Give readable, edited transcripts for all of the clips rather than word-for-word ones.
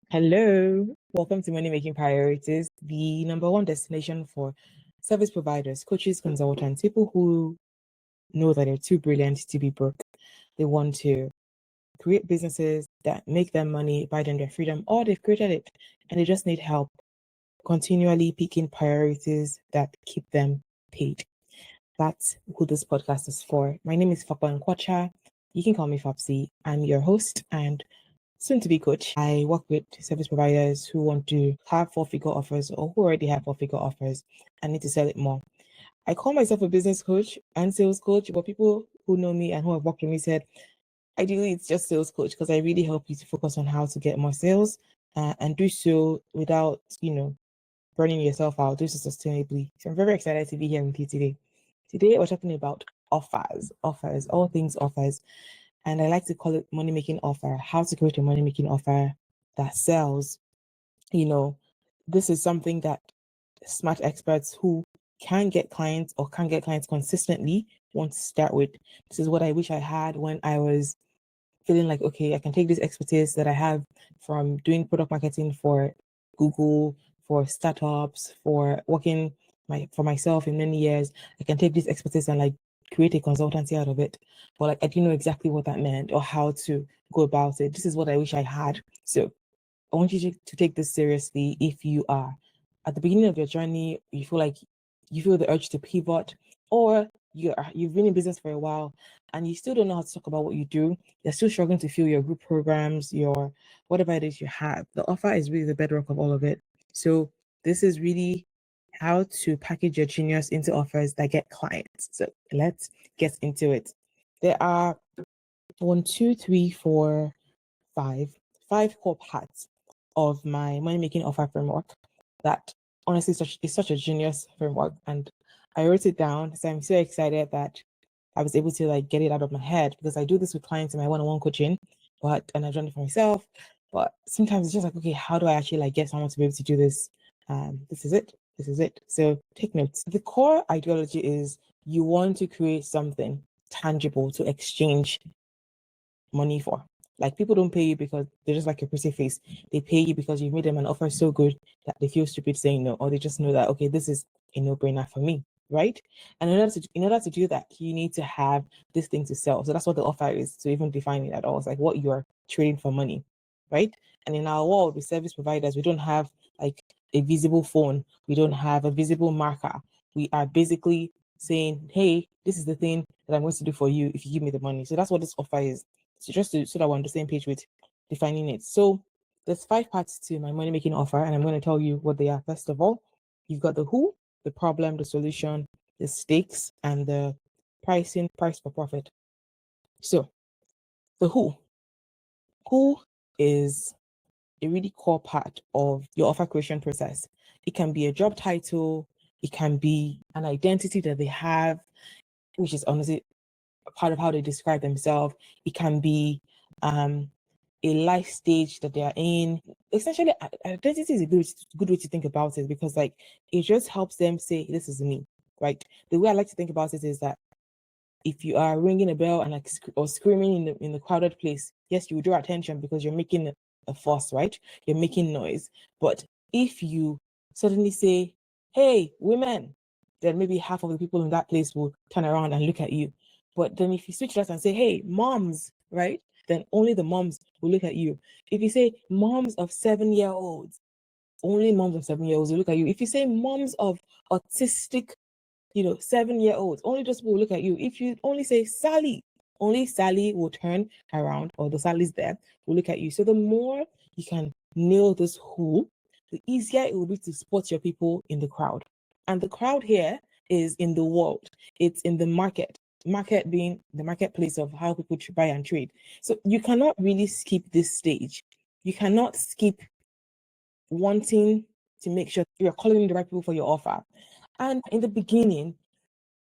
Hello, welcome to Money Making Priorities, the number one destination for service providers, coaches, consultants, people who know that they're too brilliant to be broke. They want to create businesses that make them money, buy them their freedom, or they've created it and they just need help continually picking priorities that keep them paid. That's who this podcast is for. My name is Fope Nkwocha. You can call me Fopsy. I'm your host and soon to be coach. I work with service providers who want to have four-figure offers or who already have four-figure offers and need to sell it more. I call myself a business coach and sales coach, but people who know me and who have worked with me said, ideally it's just sales coach because I really help you to focus on how to get more sales and do so without, burning yourself out, do so sustainably. So I'm very excited to be here with you today. Today we're talking about offers, all things offers. And I like to call it money making offer, how to create a money making offer that sells. This is something that smart experts who can get clients or can get clients consistently want to start with. This is what I wish I had when I was feeling like, okay, I can take this expertise that I have from doing product marketing for Google, for startups, for working for myself in many years. I can take this expertise and create a consultancy out of it. But I didn't know exactly what that meant or how to go about it. This is what I wish I had. So I want you to take this seriously. If you are at the beginning of your journey, you feel the urge to pivot, or you've been in business for a while and you still don't know how to talk about what you do, you're still struggling to fill your group programs, your whatever it is you have. The offer is really the bedrock of all of it. So this is really how to package your genius into offers that get clients. So let's get into it. There are 5 core parts of my money making offer framework that honestly is such a genius framework. And I wrote it down. So I'm so excited that I was able to get it out of my head, because I do this with clients in my one-on-one coaching, and I've done it for myself. But sometimes it's just okay, how do I actually get someone to be able to do this? This is it. So take notes. The core ideology is you want to create something tangible to exchange money for. People don't pay you because they just like your pretty face. They pay you because you made them an offer so good that they feel stupid saying no, or they just know that, okay, this is a no-brainer for me, right? And in order to do that, you need to have this thing to sell. So that's what the offer is, to even define it at all. It's what you're trading for money, right? And in our world with service providers, we don't have a visible phone. We don't have a visible marker. We are basically saying, hey, this is the thing that I'm going to do for you if you give me the money. So that's what this offer is. So so that we're on the same page with defining it. So there's 5 parts to my money making offer, and I'm going to tell you what they are. First of all, you've got the who, the problem, the solution, the stakes, and the price for profit. So the who is a really core part of your offer creation process. It can be a job title, it can be an identity that they have, which is honestly part of how they describe themselves. It can be a life stage that they are in. Essentially, identity is a good way to think about it, because it just helps them say, this is me, right? The way I like to think about it is that if you are ringing a bell and or screaming in the crowded place, yes, you will draw attention because you're making a fuss, right? You're making noise. But if you suddenly say, hey, women, then maybe half of the people in that place will turn around and look at you. But then if you switch that and say, hey, moms, right? Then only the moms will look at you. If you say moms of 7-year-olds, only moms of 7-year-olds will look at you. If you say moms of autistic 7-year-olds, only those people will look at you. If you only say Sally, only Sally will turn around, or the Sally's there will look at you. So the more you can nail this who, the easier it will be to spot your people in the crowd. And the crowd here is in the world. It's in the market being the marketplace of how people buy and trade. So you cannot really skip this stage. You cannot skip wanting to make sure you're calling in the right people for your offer. And in the beginning,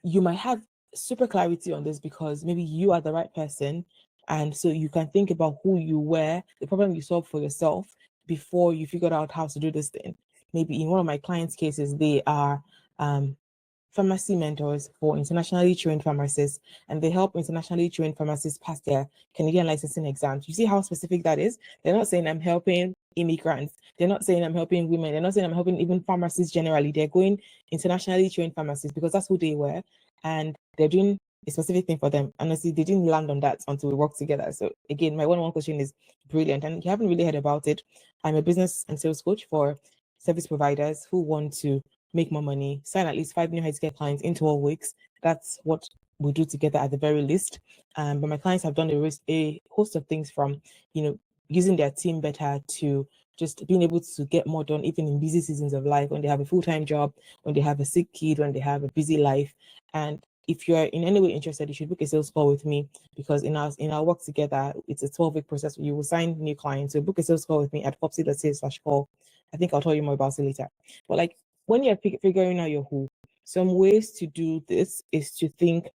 you might have super clarity on this because maybe you are the right person. And so you can think about who you were, the problem you solved for yourself before you figured out how to do this thing. Maybe in one of my clients' cases, they are pharmacy mentors for internationally trained pharmacists, and they help internationally trained pharmacists pass their Canadian licensing exams. You see how specific that is? They're not saying I'm helping immigrants. They're not saying I'm helping women. They're not saying I'm helping even pharmacists generally. They're going internationally trained pharmacists because that's who they were. And they're doing a specific thing for them. Honestly, they didn't land on that until we worked together. So again, my one-on-one coaching is brilliant. And you haven't really heard about it. I'm a business and sales coach for service providers who want to make more money, sign at least 5 new healthcare clients in 12 weeks. That's what we do together at the very least. But my clients have done a host of things from, using their team better to just being able to get more done, even in busy seasons of life, when they have a full-time job, when they have a sick kid, when they have a busy life. And if you're in any way interested, you should book a sales call with me, because in our work together, it's a 12-week process. You will sign new clients. So book a sales call with me at fopsy.ca/call. I think I'll tell you more about it later. But like when you're figuring out your who, some ways to do this is to think,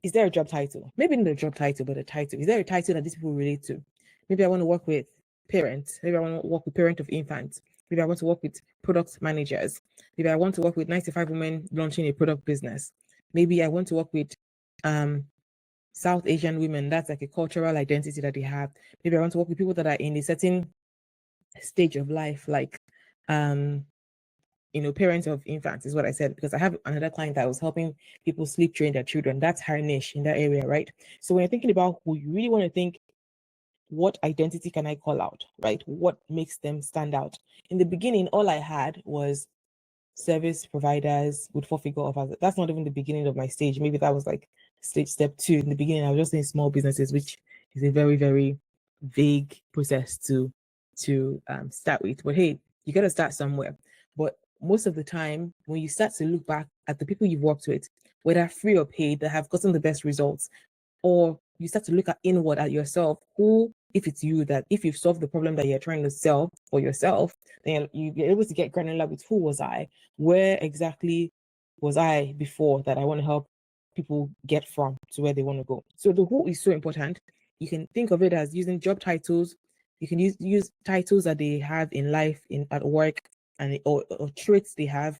is there a job title? Maybe not a job title, but a title. Is there a title that these people relate to? Maybe I want to work with parents. Maybe I want to work with parent of infants. Maybe I want to work with product managers. Maybe I want to work with 95 women launching a product business. Maybe I want to work with South Asian women. That's like a cultural identity that they have. Maybe I want to work with people that are in a certain stage of life, like parents of infants is what I said, because I have another client that was helping people sleep train their children. That's her niche in that area, right? So when you're thinking about who, you really want to think, what identity can I call out, right? What makes them stand out? In the beginning, all I had was service providers with 4-figure offers. That's not even the beginning of my stage. Maybe that was like step 2. In the beginning, I was just saying small businesses, which is a very, very vague process to start with. But hey, you got to start somewhere. But most of the time, when you start to look back at the people you've worked with, whether free or paid, that have gotten the best results, or you start to look inward at yourself, who, if it's you, that if you've solved the problem that you're trying to solve for yourself, then you're able to get granular with who was I, where exactly was I before that I want to help people get from to where they want to go. So the who is so important. You can think of it as using job titles. You can use titles that they have in life, at work, and or traits they have.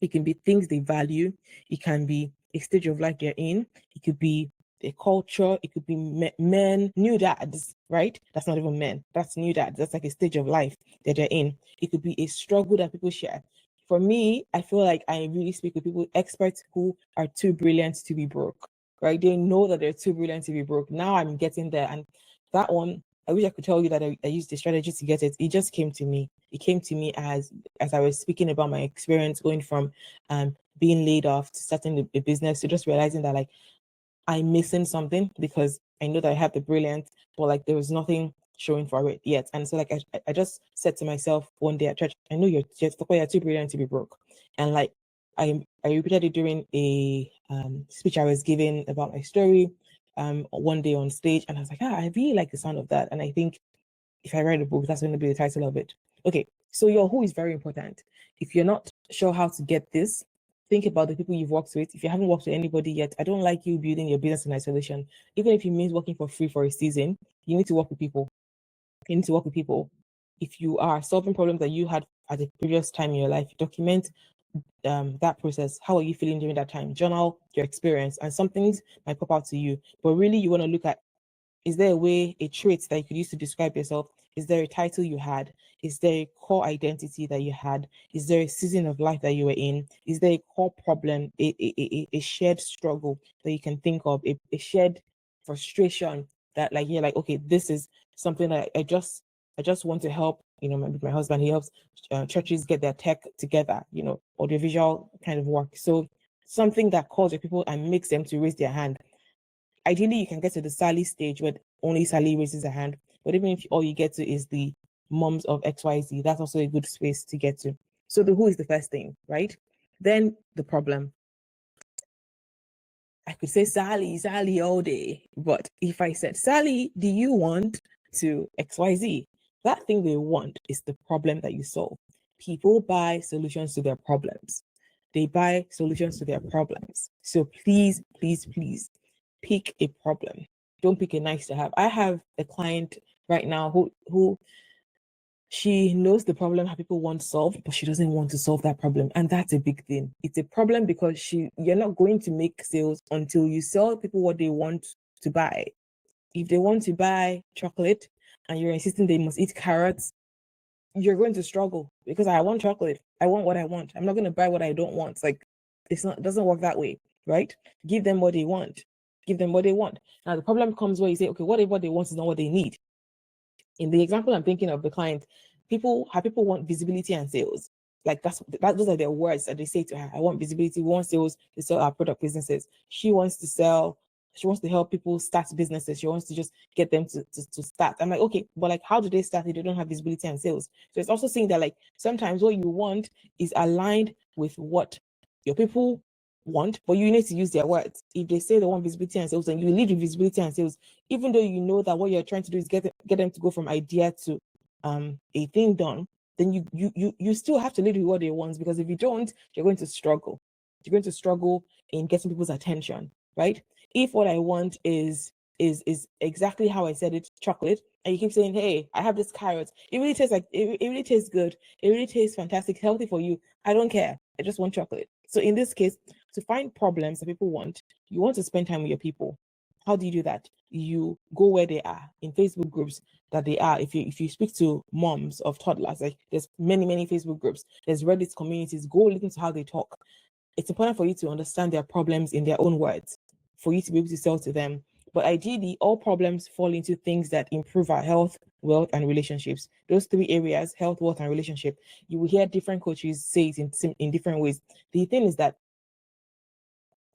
It can be things they value. It can be a stage of life they're in. It could be a culture. It could be men, new dads, right? That's not even men. That's new dads. That's like a stage of life that they're in. It could be a struggle that people share. For me, I feel like I really speak with people, experts who are too brilliant to be broke, right? They know that they're too brilliant to be broke. Now I'm getting there. And that one, I wish I could tell you that I used the strategy to get it. It just came to me. It came to me as I was speaking about my experience going from being laid off to starting a business, to just realizing that like I'm missing something, because I know that I have the brilliance, but like there was nothing showing for it yet. And so like I just said to myself one day at church, I know you're too brilliant to be broke. And like I repeated it during a speech I was giving about my story one day on stage, and I was like, I really like the sound of that. And I think if I write a book, that's going to be the title of it. Okay, so your who is very important. If you're not sure how to get this, think about the people you've worked with. If you haven't worked with anybody yet, I don't like you building your business in isolation. Even if it means working for free for a season, you need to work with people. You need to work with people. If you are solving problems that you had at a previous time in your life, document that process. How are you feeling during that time? Journal your experience, and some things might pop out to you. But really, you want to look at, is there a trait that you could use to describe yourself? Is there a title you had? Is there a core identity that you had? Is there a season of life that you were in? Is there a core problem, a shared struggle that you can think of, a shared frustration that like you're like, okay, this is something that I just want to help. My husband, he helps churches get their tech together, audiovisual kind of work. So something that calls your people and makes them to raise their hand. Ideally, you can get to the Sally stage where only Sally raises a hand. But even if all you get to is the moms of XYZ, that's also a good space to get to. So the who is the first thing, right? Then the problem. I could say Sally all day. But if I said, Sally, do you want to XYZ? That thing they want is the problem that you solve. People buy solutions to their problems. They buy solutions to their problems. So please, please, please pick a problem. Don't pick a nice to have. I have a client right now who she knows the problem her people want solved, but she doesn't want to solve that problem. And that's a big thing. It's a problem because you're not going to make sales until you sell people what they want to buy. If they want to buy chocolate and you're insisting they must eat carrots, you're going to struggle because I want chocolate. I want what I want. I'm not going to buy what I don't want. It's like, it doesn't work that way, right? Give them what they want. Give them what they want. Now the problem comes where you say, okay, what they want is not what they need. In the example I'm thinking of the client, people want visibility and sales. Like those are their words that they say to her. I want visibility, we want sales to sell our product businesses. She wants to help people start businesses. She wants to just get them to start. I'm like, okay, but like, how do they start if they don't have visibility and sales? So it's also saying that like sometimes what you want is aligned with what your people want, but you need to use their words. If they say they want visibility and sales, and you lead with visibility and sales, even though you know that what you're trying to do is get them to go from idea to a thing done, then you still have to lead with what they want, because if you don't, you're going to struggle. You're going to struggle in getting people's attention, right? If what I want is exactly how I said it, chocolate, and you keep saying, hey, I have this carrot, it really tastes like it really tastes good, it really tastes fantastic, healthy for you, I don't care, I just want chocolate. So in this case, to find problems that people want, you want to spend time with your people. How do you do that? You go where they are in Facebook groups that they are. If you speak to moms of toddlers, like there's many Facebook groups, there's Reddit communities, go listen to how they talk. It's important for you to understand their problems in their own words, for you to be able to sell to them. But ideally, all problems fall into things that improve our health, wealth, and relationships. Those three areas, health, wealth, and relationship, you will hear different coaches say it in different ways. The thing is that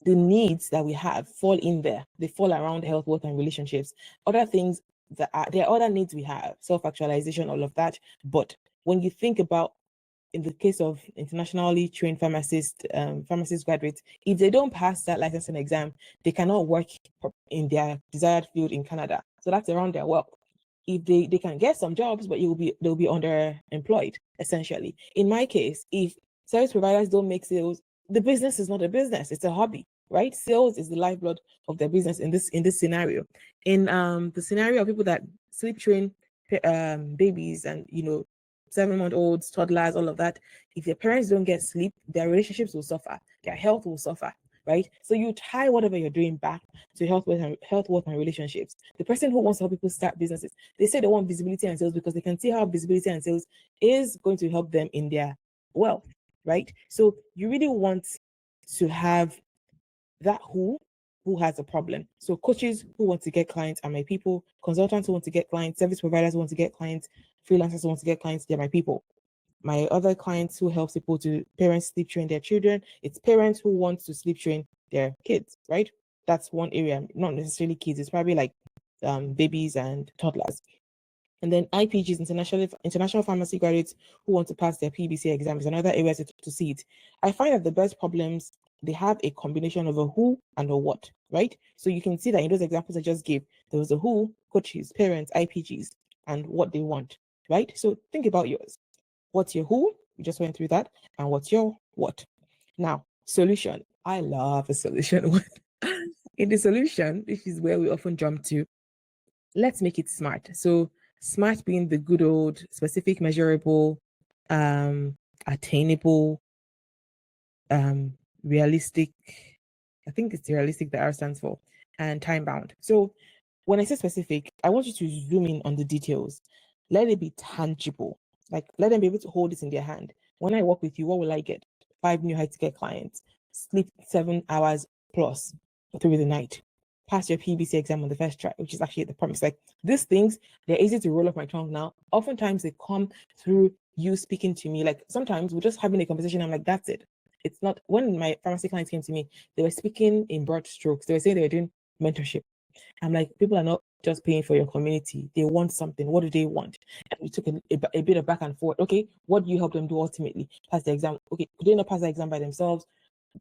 the needs that we have fall in there. They fall around health, wealth, and relationships. Other things there are other needs we have, self-actualization, all of that. But when you think about, in the case of internationally trained pharmacist graduates, if they don't pass that licensing exam, they cannot work in their desired field in Canada. So that's around their wealth. If they can get some jobs, but they'll be underemployed, essentially. In my case, if service providers don't make sales, the business is not a business, it's a hobby, right? Sales is the lifeblood of their business in this scenario. In the scenario of people that sleep train babies and 7-month-olds, toddlers, all of that, if their parents don't get sleep, their relationships will suffer, their health will suffer, right? So you tie whatever you're doing back to health, wealth, and relationships. The person who wants to help people start businesses, they say they want visibility and sales because they can see how visibility and sales is going to help them in their wealth, right? So you really want to have that who has a problem. So coaches who want to get clients are my people, consultants who want to get clients, service providers who want to get clients, freelancers who want to get clients, they're my people. My other clients who help people to parents sleep train their children, it's parents who want to sleep train their kids, right? That's one area, not necessarily kids, it's probably like babies and toddlers. And then IPGs, international pharmacy graduates who want to pass their PBC exam, is another area to see it. I find that the best problems, they have a combination of a who and a what, right? So you can see that in those examples I just gave, there was a who, coaches, parents, IPGs, and what they want, right? So think about yours. What's your who? We just went through that. And what's your what? Now, solution. I love a solution. In the solution, this is where we often jump to. Let's make it smart. So smart being the good old specific, measurable, attainable, realistic. I think it's realistic that R stands for, and time bound. So when I say specific, I want you to zoom in on the details. Let it be tangible. Like, let them be able to hold it in their hand. When I work with you, what will I get? 5 new high-ticket clients, sleep 7 hours plus through the night, pass your PBC exam on the first try, which is actually the promise. Like, these things, they're easy to roll off my tongue now. Oftentimes they come through you speaking to me. Like, sometimes we're just having a conversation, I'm like, that's it. It's not, when my pharmacy clients came to me, they were speaking in broad strokes. They were saying they were doing mentorship. I'm like, people are not just paying for your community. They want something. What do they want? And we took a bit of back and forth. Okay, what do you help them do ultimately? Pass the exam. Okay, could they not pass the exam by themselves?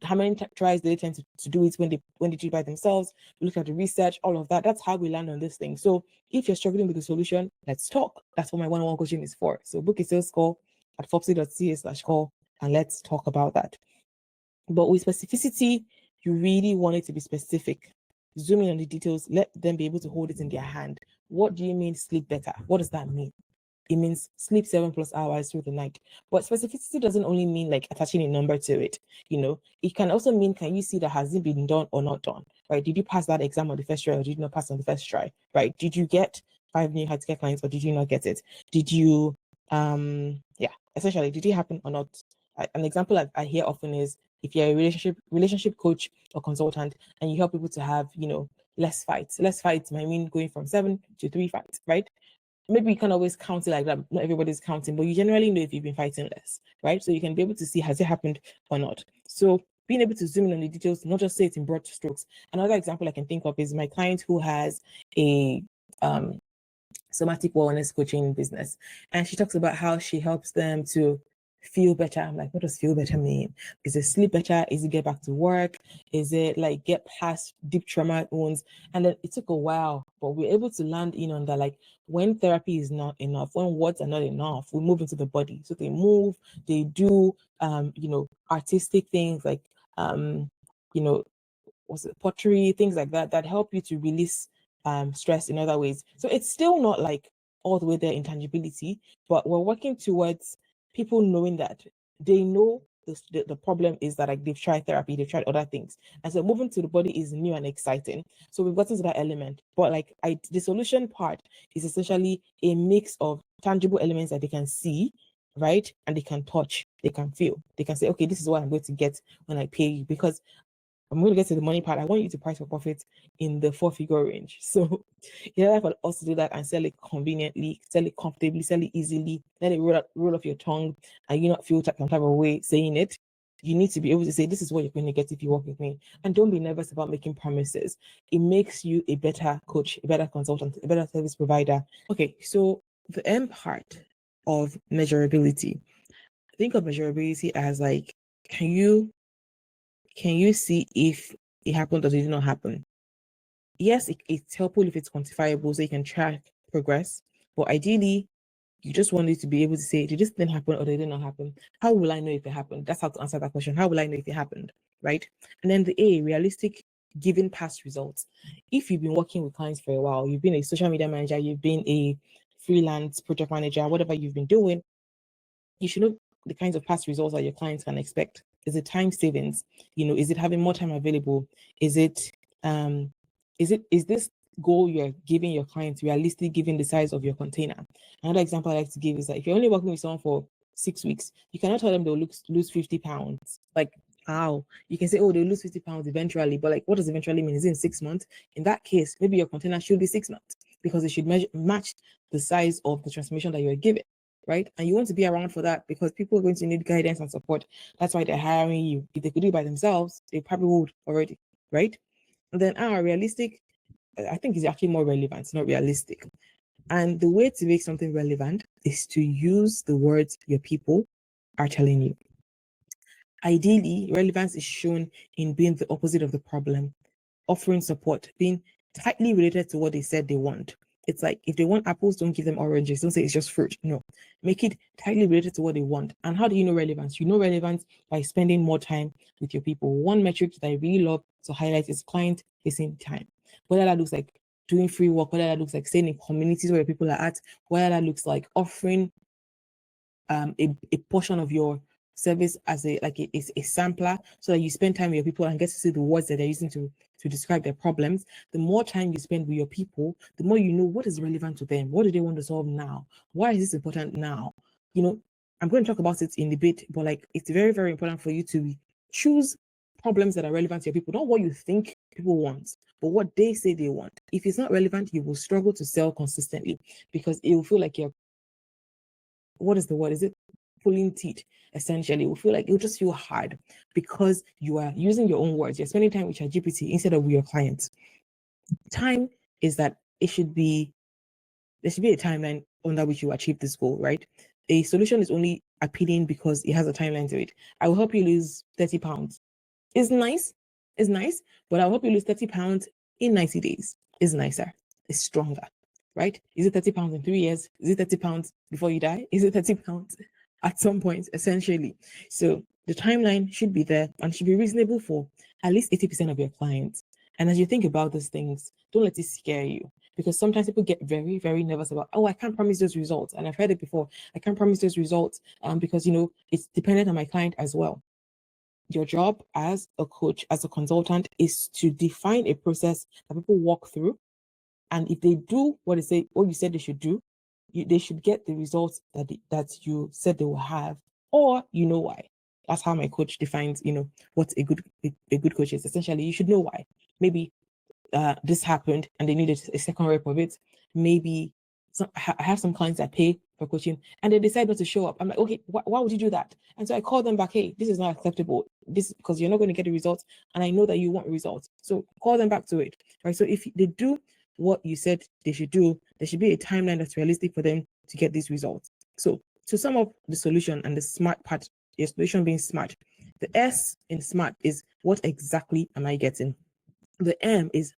How many tries do they tend to do it when they do it by themselves? We look at the research, all of that. That's how we land on this thing. So if you're struggling with the solution, let's talk. That's what my one-on-one coaching is for. So book a sales call at fopsy.ca/call and let's talk about that. But with specificity, you really want it to be specific. Zoom in on the details, let them be able to hold it in their hand. What do you mean sleep better? What does that mean? It means sleep 7+ hours through the night. But specificity doesn't only mean like attaching a number to it. It can also mean, can you see that has it been done or not done? Right? Did you pass that exam on the first try or did you not pass on the first try? Right? Did you get 5 new healthcare clients, or did you not get it? Did you, essentially, did it happen or not? An example I hear often is if you're a relationship coach or consultant and you help people to have, less fights. Less fights might mean going from 7 to 3 fights, right? Maybe you can't always count it like that. Not everybody's counting, but you generally know if you've been fighting less, right? So you can be able to see, has it happened or not? So being able to zoom in on the details, not just say it in broad strokes. Another example I can think of is my client who has a somatic wellness coaching business, and she talks about how she helps them to feel better. I'm like, what does feel better mean? Is it sleep better? Is it get back to work? Is it like get past deep trauma wounds? And then it took a while, but we're able to land in on that. Like when therapy is not enough, when words are not enough, we move into the body. So they move, they do artistic things like was it pottery, things like that, that help you to release stress in other ways. So it's still not like all the way there in tangibility, but we're working towards people knowing that they know the problem is that like they've tried therapy, they've tried other things. And so moving to the body is new and exciting. So we've gotten to that element. But like the solution part is essentially a mix of tangible elements that they can see, right? And they can touch, they can feel, they can say, okay, this is what I'm going to get when I pay you. Because I'm going to get to the money part. I want you to price for profit in the 4-figure range. So, for us to do that and sell it conveniently, sell it comfortably, sell it easily, let it roll off your tongue, and you not feel some type of way saying it. You need to be able to say, this is what you're going to get if you work with me. And don't be nervous about making promises. It makes you a better coach, a better consultant, a better service provider. Okay, so the M part of measurability. Think of measurability as like, can you see if it happened or did it not happen? Yes, it's helpful if it's quantifiable so you can track progress, but ideally, you just want it to be able to say, did this thing happen or did it not happen? How will I know if it happened? That's how to answer that question. How will I know if it happened, right? And then the A, realistic, given past results. If you've been working with clients for a while, you've been a social media manager, you've been a freelance project manager, whatever you've been doing, you should know the kinds of past results that your clients can expect. Is it time savings? Is it having more time available? Is this goal you're giving your clients realistic given the size of your container? Another example I like to give is that if you're only working with someone for 6 weeks, you cannot tell them they'll lose 50 pounds. Like how? You can say, oh, they'll lose 50 pounds eventually, but like what does eventually mean? Is it in 6 months? In that case, maybe your container should be 6 months because it should match the size of the transformation that you're giving. Right? And you want to be around for that because people are going to need guidance and support. That's why they're hiring you. If they could do it by themselves, they probably would already, right? And then realistic, I think is actually more relevant, not realistic. And the way to make something relevant is to use the words your people are telling you. Ideally, relevance is shown in being the opposite of the problem, offering support, being tightly related to what they said they want. It's like if they want apples, don't give them oranges. Don't say it's just fruit. No, make it tightly related to what they want. And how do you know relevance? You know relevance by spending more time with your people. One metric that I really love to highlight is client facing time. Whether that looks like doing free work, whether that looks like staying in communities where people are at, whether that looks like offering a portion of your service as a sampler so that you spend time with your people and get to see the words that they're using to describe their problems. The more time you spend with your people, the more you know what is relevant to them. What do they want to solve now? Why is this important now? I'm going to talk about it in a bit, but like it's very, very important for you to choose problems that are relevant to your people, not what you think people want, but what they say they want. If it's not relevant, you will struggle to sell consistently because it will feel like what is the word? Is it pulling teeth? Essentially, it will feel like it'll just feel hard because you are using your own words. You're spending time with your GPT instead of with your clients. Time is that there should be a timeline under which you achieve this goal, right? A solution is only appealing because it has a timeline to it. I will help you lose 30 pounds. It's nice, but I'll help you lose 30 pounds in 90 days. It's nicer, it's stronger. Right? Is it 30 pounds in 3 years? Is it 30 pounds before you die? Is it 30 pounds at some point, essentially? So the timeline should be there and should be reasonable for at least 80% of your clients. And as you think about these things, don't let it scare you because sometimes people get very, very nervous about, oh, I can't promise those results. And I've heard it before. I can't promise those results because, it's dependent on my client as well. Your job as a coach, as a consultant, is to define a process that people walk through And if they do what you said they should do, they should get the results that you said they will have, or you know why. That's how my coach defines, what a good coach is. Essentially, you should know why. Maybe this happened and they needed a second rep of it. Maybe I have some clients that pay for coaching and they decide not to show up. I'm like, okay, why would you do that? And so I call them back, hey, this is not acceptable. This is because you're not going to get the results, and I know that you want results. So call them back to it, right? So if they do what you said they should do, there should be a timeline that's realistic for them to get these results. So to sum up the solution and the smart part, your solution being smart, the S in smart is what exactly am I getting? The M is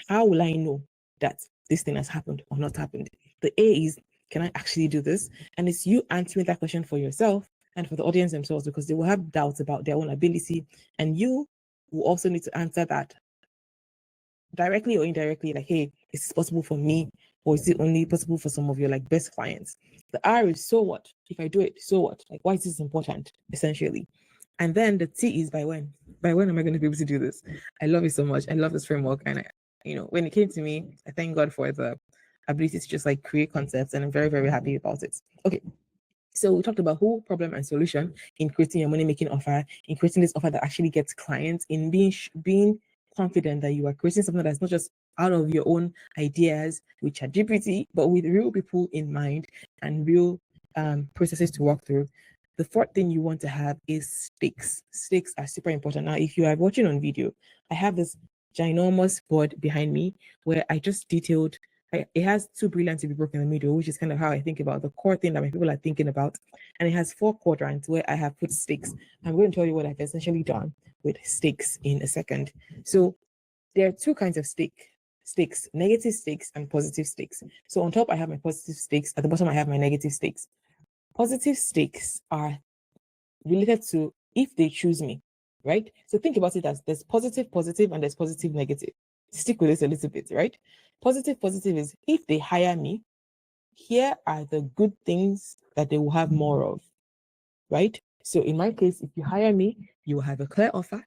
how will I know that this thing has happened or not happened? The A is, can I actually do this? And it's you answering that question for yourself and for the audience themselves, because they will have doubts about their own ability. And you will also need to answer that directly or indirectly, like, hey, is this possible for me? Or is it only possible for some of your best clients? The R is, so what? If I do it, so what? Why is this important, essentially? And then the T is, by when? By when am I going to be able to do this? I love it so much. I love this framework. And when it came to me, I thank God for the ability to just create concepts, and I'm very, very happy about it. Okay. So we talked about who, problem, and solution in creating your money-making offer, in creating this offer that actually gets clients, in being confident that you are creating something that's not just out of your own ideas with ChatGPT, but with real people in mind and real processes to walk through. The fourth thing you want to have is stakes. Stakes are super important. Now, if you are watching on video, I have this ginormous board behind me where I just detailed. It has 2 brilliant to be broken in the middle, which is kind of how I think about the core thing that my people are thinking about. And it has 4 quadrants where I have put stakes. I'm going to tell you what I've essentially done with stakes in a second. So there are 2 kinds of stakes, negative stakes and positive stakes. So on top, I have my positive stakes. At the bottom, I have my negative stakes. Positive stakes are related to if they choose me, right? So think about it as there's positive, and there's positive, negative. Stick with this a little bit, right? Positive is if they hire me, here are the good things that they will have more of, right? So in my case, if you hire me, you will have a clear offer,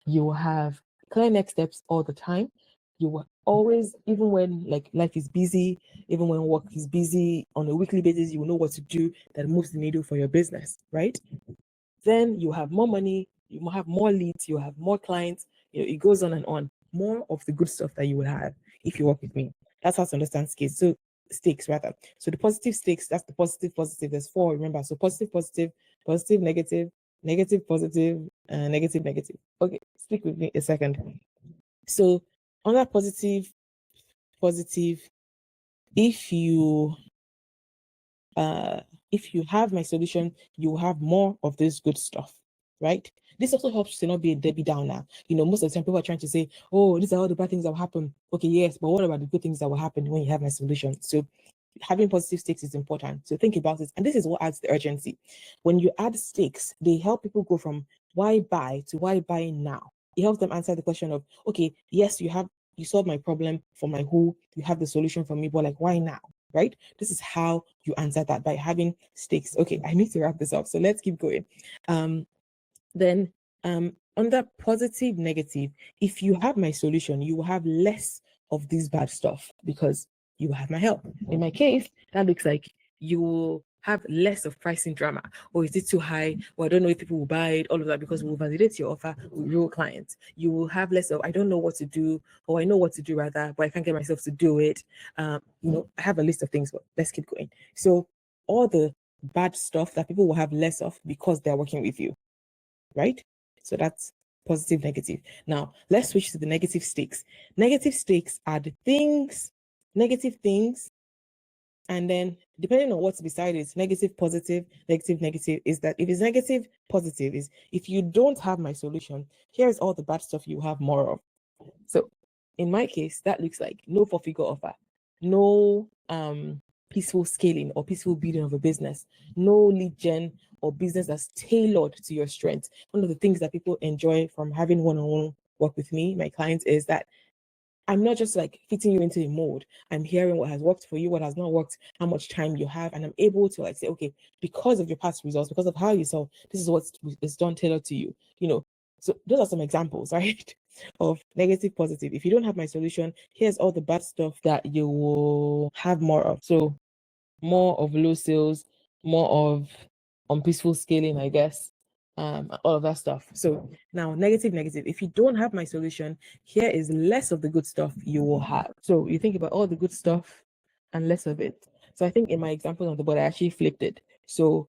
you will have clear next steps all the time. You will always, even when life is busy, even when work is busy on a weekly basis, you will know what to do that moves the needle for your business, right? Then you have more money, you will have more leads, you have more clients, it goes on and on. More of the good stuff that you will have if you work with me. That's how to understand stakes. So stakes rather. So the positive stakes, that's the positive. There's 4, remember. So positive, negative, positive, negative. Okay, stick with me a second. So on that positive, if you have my solution, you will have more of this good stuff, right? This also helps to not be a Debbie Downer. Most of the time people are trying to say, oh, these are all the bad things that will happen. Okay, yes, but what about the good things that will happen when you have my solution? So having positive stakes is important. So think about it. And this is what adds the urgency. When you add stakes, they help people go from why buy to why buy now. It helps them answer the question of, okay, yes, you solved my problem for my who, you have the solution for me, but why now? Right? This is how you answer that, by having stakes. Okay, I need to wrap this up. So let's keep going. Then under positive, negative, if you have my solution, you will have less of this bad stuff because you will have my help. In my case, that looks like you will have less of pricing drama. Or is it too high? Or I don't know if people will buy it, all of that, because we'll validate your offer with real clients. You will have less of, I don't know what to do, or I know what to do rather, but I can't get myself to do it. I have a list of things, but let's keep going. So all the bad stuff that people will have less of because they're working with you, right? So that's positive, negative. Now let's switch to the negative stakes. Negative stakes are the things, negative things, and then depending on what's beside it, negative, positive, negative, is that if it's negative, positive is if you don't have my solution, here's all the bad stuff you have more of. So in my case, that looks like no 4-figure offer, no peaceful scaling or peaceful building of a business, no lead gen or business that's tailored to your strengths. One of the things that people enjoy from having one-on-one work with me, my clients, is that I'm not just fitting you into a mold. I'm hearing what has worked for you, what has not worked, how much time you have, and I'm able to say, okay, because of your past results, because of how you saw, this is what is done tailored to you. So those are some examples, right, of negative, positive. If you don't have my solution, here's all the bad stuff that you will have more of. So more of low sales, more of unpeaceful scaling, I guess, all of that stuff. So now negative, negative. If you don't have my solution, here is less of the good stuff you will have. So you think about all the good stuff and less of it. So I think in my example on the board, I actually flipped it. So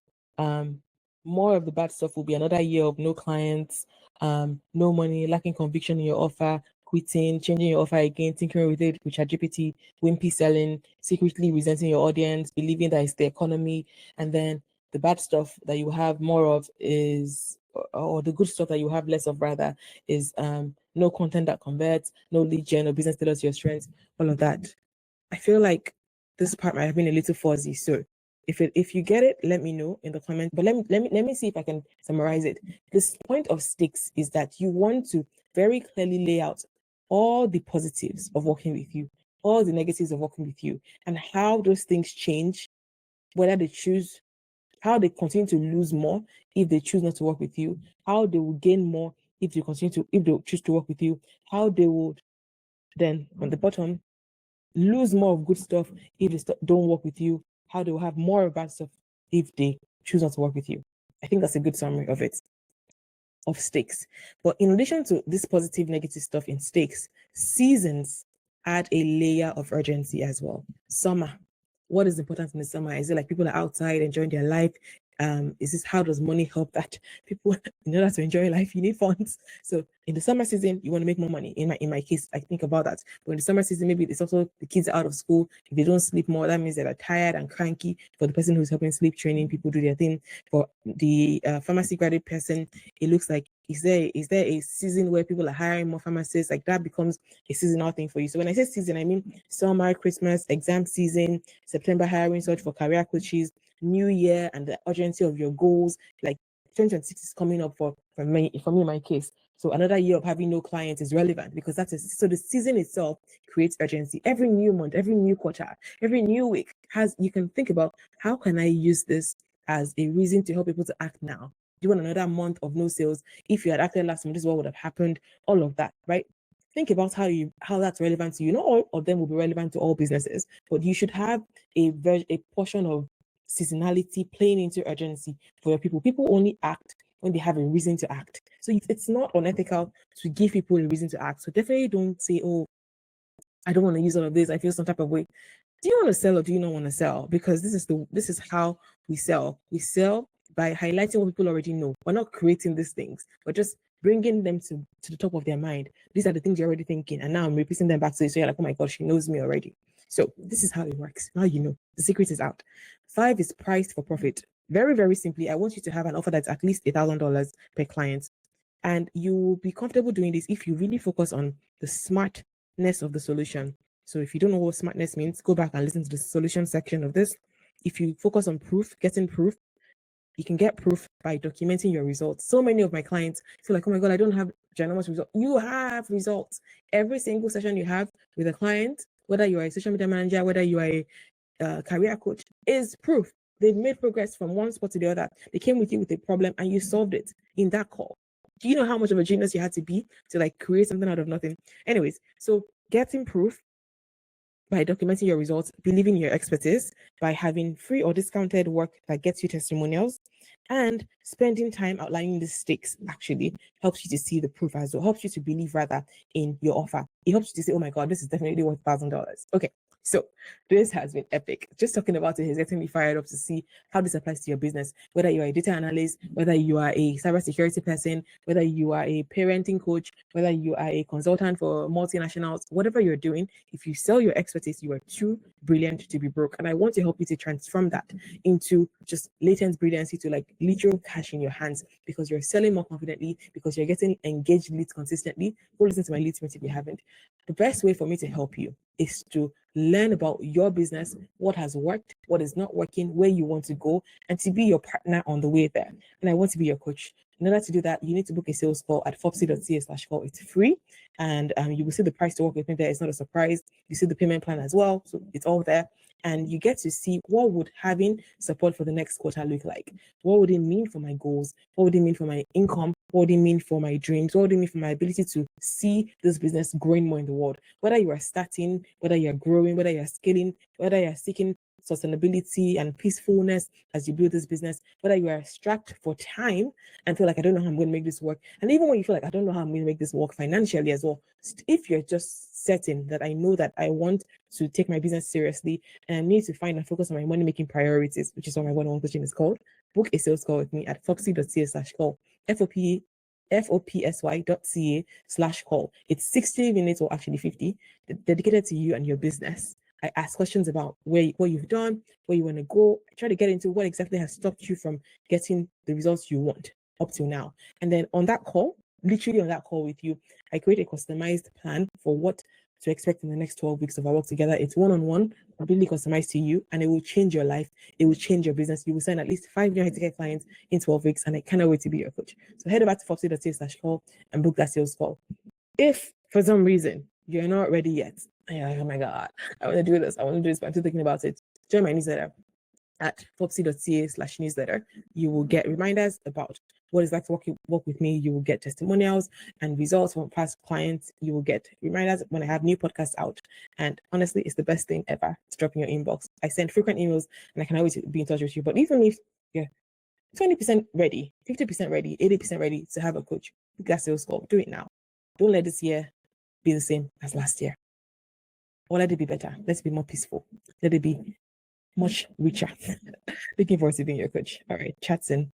more of the bad stuff will be another year of no clients, no money, lacking conviction in your offer, quitting, changing your offer again, tinkering with it with ChatGPT, wimpy selling, secretly resenting your audience, believing that it's the economy, and then the bad stuff that you have more of is, or the good stuff that you have less of rather, is no content that converts, no lead gen or business tailored to your strengths, all of that. I feel like this part might have been a little fuzzy, so if you get it, let me know in the comments. But let me see if I can summarize it. This point of sticks is that you want to very clearly lay out all the positives of working with you, all the negatives of working with you, and how those things change, whether they choose, how they continue to lose more if they choose not to work with you, how they will gain more if they choose to work with you, how they would then on the bottom lose more of good stuff if they don't work with you, how they will have more of bad stuff if they choose not to work with you. I think that's a good summary of it, of stakes. But in addition to this positive, negative stuff in stakes, seasons add a layer of urgency as well. Summer. What is important in the summer? Is it like people are outside enjoying their life? Is this, how does money help that? People, in order to enjoy life, you need funds. So in the summer season, you want to make more money. In my case, I think about that. But in the summer season, maybe it's also the kids are out of school. If they don't sleep more, that means they're tired and cranky. For the person who's helping sleep training, people do their thing. For the pharmacy graduate person, it looks like, is there a season where people are hiring more pharmacists? Like that becomes a seasonal thing for you. So when I say season, I mean summer, Christmas, exam season, September hiring search for career coaches, New Year, and the urgency of your goals. Like 2026 is coming up for me in my case. So another year of having no clients is relevant because so the season itself creates urgency. Every new month, every new quarter, every new week you can think about, how can I use this as a reason to help people to act now? Do you want another month of no sales? If you had acted last month, this is what would have happened. All of that, right? Think about how that's relevant to you. Not all of them will be relevant to all businesses, but you should have a portion of seasonality playing into urgency for your people. People only act when they have a reason to act. So it's not unethical to give people a reason to act. So definitely don't say, oh, I don't want to use all of this, I feel some type of way. Do you want to sell or do you not want to sell? Because this is how we sell. We sell by highlighting what people already know. We're not creating these things. We're just bringing them to the top of their mind. These are the things you're already thinking. And now I'm repeating them back to you. So you're like, oh my God, she knows me already. So this is how it works. Now you know. The secret is out. 5 is priced for profit. Very, very simply, I want you to have an offer that's at least $1,000 per client. And you will be comfortable doing this if you really focus on the smartness of the solution. So if you don't know what smartness means, go back and listen to the solution section of this. If you focus on getting proof, you can get proof by documenting your results. So many of my clients feel like, oh my God, I don't have ginormous results. You have results. Every single session you have with a client, whether you are a social media manager, whether you are a career coach, is proof. They've made progress from one spot to the other. They came with you with a problem and you solved it in that call. Do you know how much of a genius you had to be to like create something out of nothing? Anyways, so getting proof by documenting your results, believing your expertise, by having free or discounted work that gets you testimonials, and spending time outlining the stakes actually helps you to see the proof as well, helps you to believe rather in your offer. It helps you to say, oh my God, this is definitely worth $1,000. Okay, so this has been epic. Just talking about it is getting me fired up to see how this applies to your business, whether you are a data analyst, whether you are a cybersecurity person, whether you are a parenting coach, whether you are a consultant for multinationals, whatever you're doing, if you sell your expertise, you are too brilliant to be broke. And I want to help you to transform that into just latent brilliancy, to like literal cash in your hands, because you're selling more confidently, because you're getting engaged leads consistently. Go listen to my leads meeting if you haven't. The best way for me to help you is to learn about your business, what has worked, what is not working, where you want to go, and to be your partner on the way there. And I want to be your coach. In order to do that, you need to book a sales call at fopsy.ca/call. It's free, and you will see the price to work with me there. It's not a surprise. You see the payment plan as well, so it's all there. and you get to see what would having support for the next quarter look like. What would it mean for my goals? What would it mean for my income? What would it mean for my dreams? What would it mean for my ability to see this business growing more in the world? Whether you are starting, whether you're growing, whether you're scaling, whether you're seeking sustainability and peacefulness as you build this business, whether you are strapped for time and feel like, I don't know how I'm going to make this work. And even when you feel like, I don't know how I'm going to make this work financially as well, if you're just certain that I know that I want to take my business seriously and I need to find and focus on my money making priorities, which is what my one-on-one coaching is called, book a sales call with me at fopsy.ca/call, fopsy.ca/call. It's 60 minutes or actually 50 dedicated to you and your business. I ask questions about what you've done, where you want to go. I try to get into what exactly has stopped you from getting the results you want up till now. And then on that call, literally on that call with you, I create a customized plan for what to expect in the next 12 weeks of our work together. It's one-on-one, completely customized to you, and it will change your life. It will change your business. You will sign at least 5 new high-ticket clients in 12 weeks, and I cannot wait to be your coach. So head over to fopsy.ca/call and book that sales call. If for some reason you're not ready yet, and you're like, oh my God, I want to do this, but I'm still thinking about it, join my newsletter at fopsy.ca/newsletter. You will get reminders about what it's like to work with me. You will get testimonials and results from past clients. You will get reminders when I have new podcasts out. And honestly, it's the best thing ever to drop in your inbox. I send frequent emails and I can always be in touch with you. But even if you're 20% ready, 50% ready, 80% ready to have a coach, that's sales call. Do it now. Don't let this year be the same as last year. Or let it be better. Let's be more peaceful. Let it be much richer. Looking forward to being your coach. All right, chat soon.